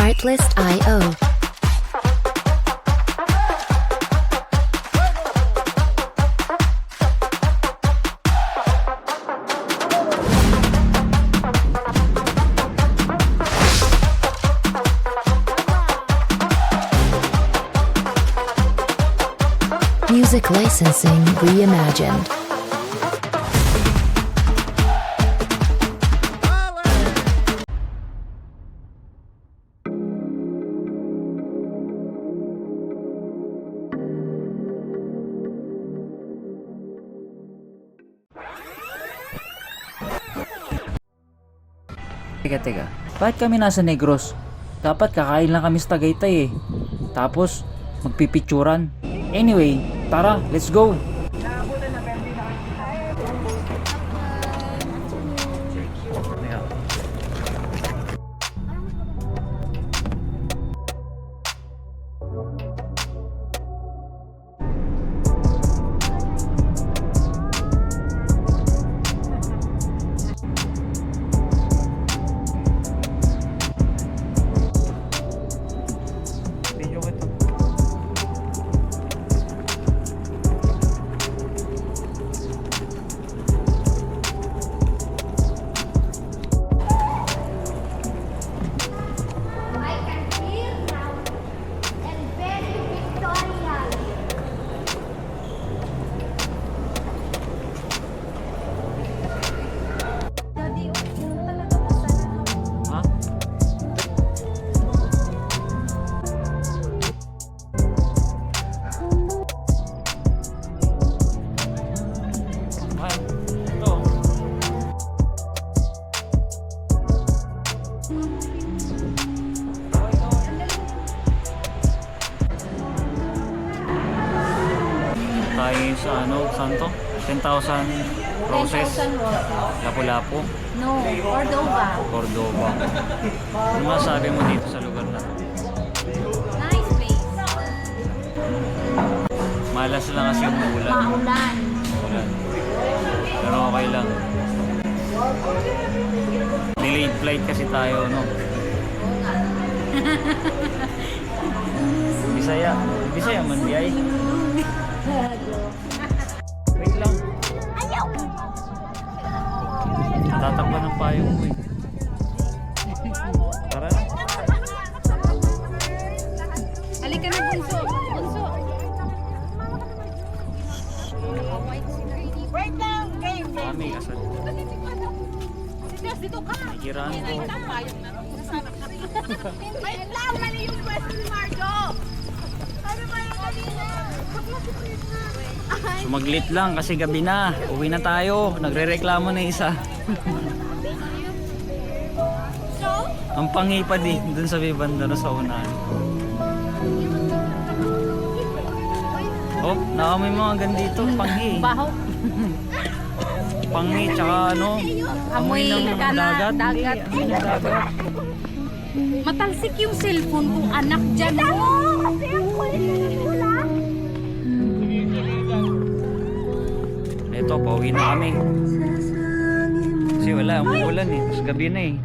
Artlist.io. Music licensing reimagined. Teka. Bakit kami nasa Negros? Dapat kakain lang kami sa Tagaytay eh. Tapos, magpipicturan. Anyway, tara, let's go! Tayo sa saan to? 10,000 roses. 10,000 roses. Lapu-lapu. No, Cordova. Cordova. Ano masabi mo dito sa lugar na to? Nice place. Malas lang kasi umuulan. Maulan. Umuulan. Pero okay lang. Delayed flight kasi tayo, no? Bisaya man di ay. Wait lang. Natatakpan ng payong ko eh. Tara na. Halika na, bunso. Bunso. Wait lang, game. Kami kasal. Dito ka. Nakikiraan ko. Wait lang, mali yung question ni Marjo. Ano ba yung kanina? Sumaglit lang kasi gabi na. Uwi na tayo. Nagrereklamo na isa. So? Ang pangipad eh. Dun sa banda na sa unahan. Oh, nakamoy mga gandito. Panghi. Baho. Panghi tsaka amoy ng dagat. Dagat. Amoy ng dagat. Matalsik yung cellphone kong anak dyan. Kasi ang kulit na wala. Ito, pauwi na kami. Kasi wala, umuulan eh. Tapos gabi na eh.